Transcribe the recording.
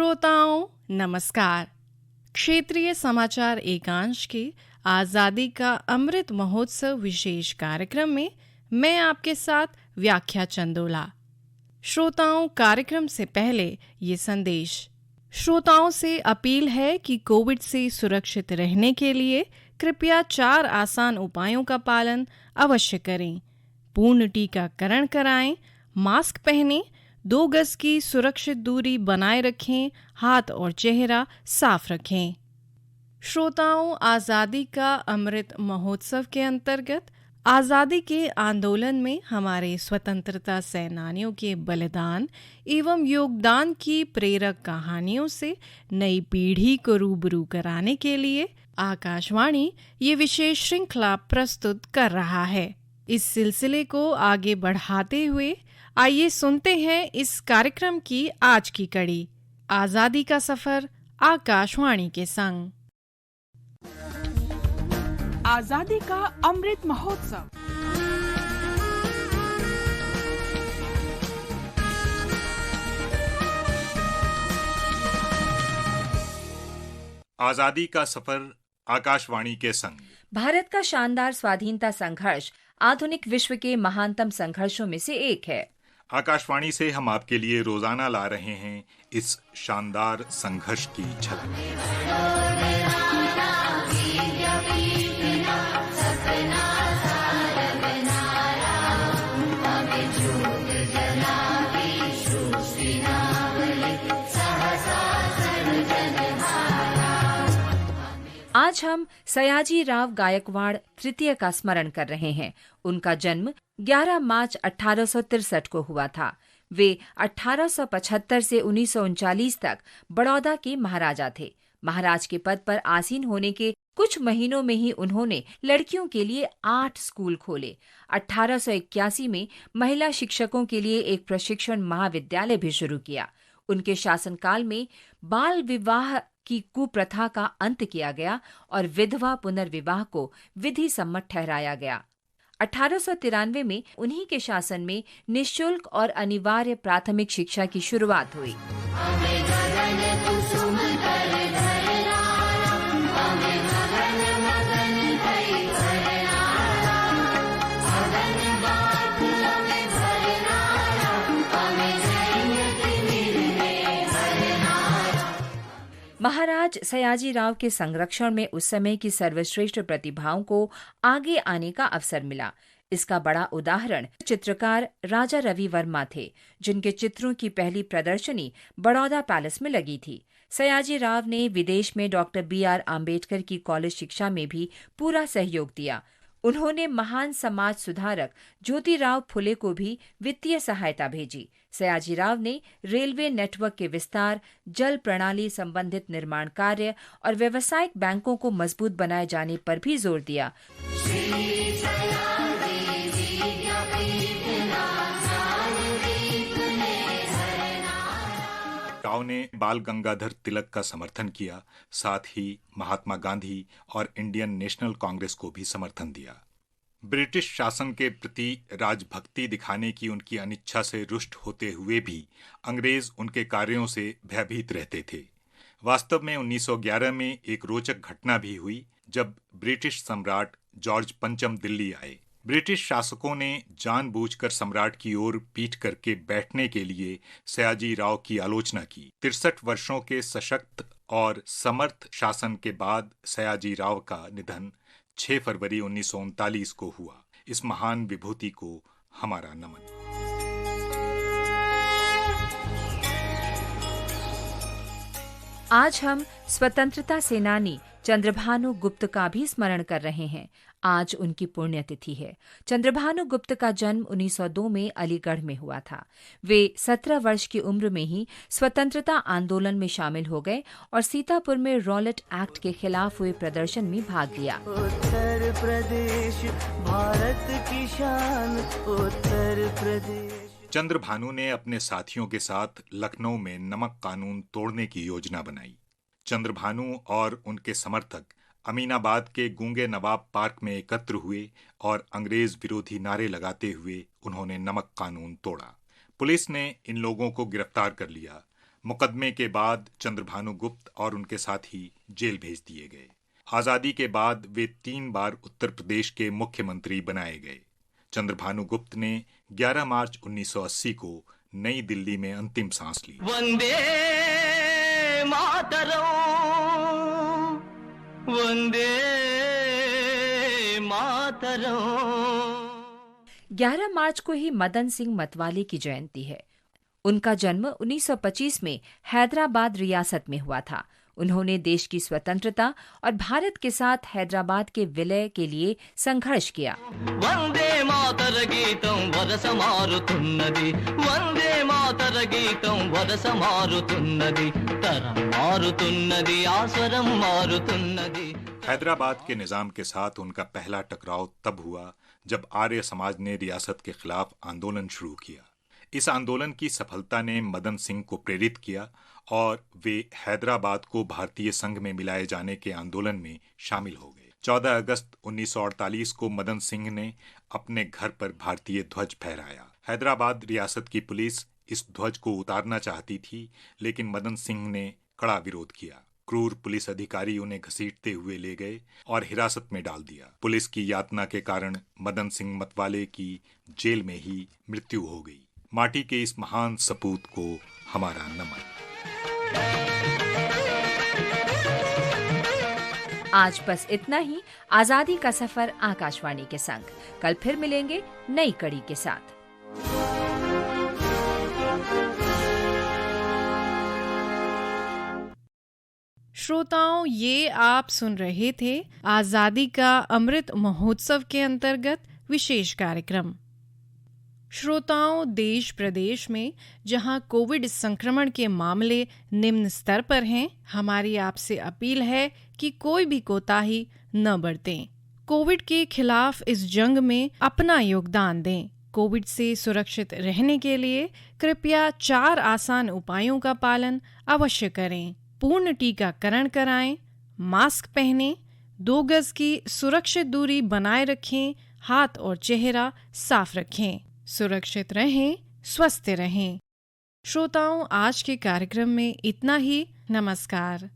श्रोताओं नमस्कार। क्षेत्रीय समाचार एकांश के आज़ादी का अमृत महोत्सव विशेष कार्यक्रम में मैं आपके साथ व्याख्या चंदोला। श्रोताओं, कार्यक्रम से पहले ये संदेश। श्रोताओं से अपील है कि कोविड से सुरक्षित रहने के लिए कृपया 4 आसान उपायों का पालन अवश्य करें। पूर्ण टीकाकरण कराएं, मास्क पहनें, 2 गज की सुरक्षित दूरी बनाए रखें, हाथ और चेहरा साफ रखें। श्रोताओं, आज़ादी का अमृत महोत्सव के अंतर्गत आज़ादी के आंदोलन में हमारे स्वतंत्रता सेनानियों के बलिदान एवं योगदान की प्रेरक कहानियों से नई पीढ़ी को रूबरू कराने के लिए आकाशवाणी ये विशेष श्रृंखला प्रस्तुत कर रहा है। इस सिलसिले को आगे बढ़ाते हुए आइए सुनते हैं इस कार्यक्रम की आज की कड़ी, आज़ादी का सफर आकाशवाणी के संग। आज़ादी का अमृत महोत्सव। आज़ादी का सफर आकाशवाणी के संग। भारत का शानदार स्वाधीनता संघर्ष आधुनिक विश्व के महानतम संघर्षों में से एक है। आकाशवाणी से हम आपके लिए रोजाना ला रहे हैं इस शानदार संघर्ष की झलक। आज हम सयाजी राव गायकवाड़ तृतीय का स्मरण कर रहे हैं। उनका जन्म 11 मार्च 1863 को हुआ था। वे 1875 से 1939 तक बड़ौदा के महाराजा थे। महाराज के पद पर आसीन होने के कुछ महीनों में ही उन्होंने लड़कियों के लिए 8 स्कूल खोले। 1881 में महिला शिक्षकों के लिए एक प्रशिक्षण महाविद्यालय भी शुरू किया। उनके शासनकाल में बाल विवाह की कुप्रथा का अंत किया गया और विधवा पुनर्विवाह को विधि सम्मत ठहराया गया। 1893 में उन्हीं के शासन में निःशुल्क और अनिवार्य प्राथमिक शिक्षा की शुरुआत हुई। महाराज सयाजी राव के संरक्षण में उस समय की सर्वश्रेष्ठ प्रतिभाओं को आगे आने का अवसर मिला। इसका बड़ा उदाहरण चित्रकार राजा रवि वर्मा थे, जिनके चित्रों की पहली प्रदर्शनी बड़ौदा पैलेस में लगी थी। सयाजी राव ने विदेश में डॉक्टर B.R. आम्बेडकर की कॉलेज शिक्षा में भी पूरा सहयोग दिया। उन्होंने महान समाज सुधारक ज्योतिराव फुले को भी वित्तीय सहायता भेजी। सयाजी राव ने रेलवे नेटवर्क के विस्तार, जल प्रणाली संबंधित निर्माण कार्य और व्यावसायिक बैंकों को मजबूत बनाए जाने पर भी जोर दिया। राव ने बाल गंगाधर तिलक का समर्थन किया, साथ ही महात्मा गांधी और इंडियन नेशनल कांग्रेस को भी समर्थन दिया। ब्रिटिश शासन के प्रति राजभक्ति दिखाने की उनकी अनिच्छा से रुष्ट होते हुए भी अंग्रेज उनके कार्यों से भयभीत रहते थे। वास्तव में 1911 में एक रोचक घटना भी हुई, जब ब्रिटिश सम्राट जॉर्ज पंचम दिल्ली आए। ब्रिटिश शासकों ने जानबूझकर सम्राट की ओर पीठ करके बैठने के लिए सयाजी राव की आलोचना की। 63 वर्षों के सशक्त और समर्थ शासन के बाद सयाजी राव का निधन 6 फरवरी 1939 को हुआ। इस महान विभूति को हमारा नमन। आज हम स्वतंत्रता सेनानी चंद्रभानु गुप्त का भी स्मरण कर रहे हैं। आज उनकी पुण्यतिथि है। चंद्रभानु गुप्त का जन्म 1902 में अलीगढ़ में हुआ था। वे 17 वर्ष की उम्र में ही स्वतंत्रता आंदोलन में शामिल हो गए और सीतापुर में रॉलेट एक्ट के खिलाफ हुए प्रदर्शन में भाग लिया। उत्तर प्रदेश भारत की शान, उत्तर प्रदेश। चंद्रभानु ने अपने साथियों के साथ लखनऊ में नमक कानून तोड़ने की योजना बनाई। चंद्रभानु और उनके समर्थक अमीनाबाद के गूंगे नवाब पार्क में एकत्र हुए और अंग्रेज विरोधी नारे लगाते हुए उन्होंने नमक कानून तोड़ा। पुलिस ने इन लोगों को गिरफ्तार कर लिया। मुकदमे के बाद चंद्रभानु गुप्त और उनके साथी जेल भेज दिए गए। आजादी के बाद वे 3 बार उत्तर प्रदेश के मुख्यमंत्री बनाए गए। चंद्रभानु गुप्त ने 11 मार्च 1980 को नई दिल्ली में अंतिम सांस ली। वंदे मातरम, वंदे मातरम। 11 मार्च को ही मदन सिंह मतवाले की जयंती है। उनका जन्म 1925 में हैदराबाद रियासत में हुआ था। उन्होंने देश की स्वतंत्रता और भारत के साथ हैदराबाद के विलय के लिए संघर्ष किया। वंदे मातर गीतम वरस मारुतुन्नदी, वंदे मातर गीतम वरस मारुतुन्नदी, तरम मारुतुन्नदी, आस्वरम मारुतुन्नदी। हैदराबाद के निजाम के साथ उनका पहला टकराव तब हुआ जब आर्य समाज ने रियासत के खिलाफ आंदोलन शुरू किया। इस आंदोलन की सफलता ने मदन सिंह को प्रेरित किया और वे हैदराबाद को भारतीय संघ में मिलाए जाने के आंदोलन में शामिल हो गए। 14 अगस्त 1948 को मदन सिंह ने अपने घर पर भारतीय ध्वज फहराया। हैदराबाद रियासत की पुलिस इस ध्वज को उतारना चाहती थी, लेकिन मदन सिंह ने कड़ा विरोध किया। क्रूर पुलिस अधिकारी उन्हें घसीटते हुए ले गए और हिरासत में डाल दिया। पुलिस की यातना के कारण मदन सिंह मतवाले की जेल में ही मृत्यु हो गई। माटी के इस महान सपूत को हमारा नमन। आज बस इतना ही। आजादी का सफर आकाशवाणी के संग। कल फिर मिलेंगे नई कड़ी के साथ। श्रोताओं, ये आप सुन रहे थे आजादी का अमृत महोत्सव के अंतर्गत विशेष कार्यक्रम। श्रोताओं, देश प्रदेश में जहां कोविड संक्रमण के मामले निम्न स्तर पर हैं, हमारी आपसे अपील है कि कोई भी कोताही न बरतें। कोविड के खिलाफ इस जंग में अपना योगदान दें। कोविड से सुरक्षित रहने के लिए कृपया 4 आसान उपायों का पालन अवश्य करें। पूर्ण टीकाकरण कराएं, मास्क पहनें, 2 गज की सुरक्षित दूरी बनाए रखें, हाथ और चेहरा साफ रखें। सुरक्षित रहें, स्वस्थ रहें। श्रोताओं, आज के कार्यक्रम में इतना ही। नमस्कार।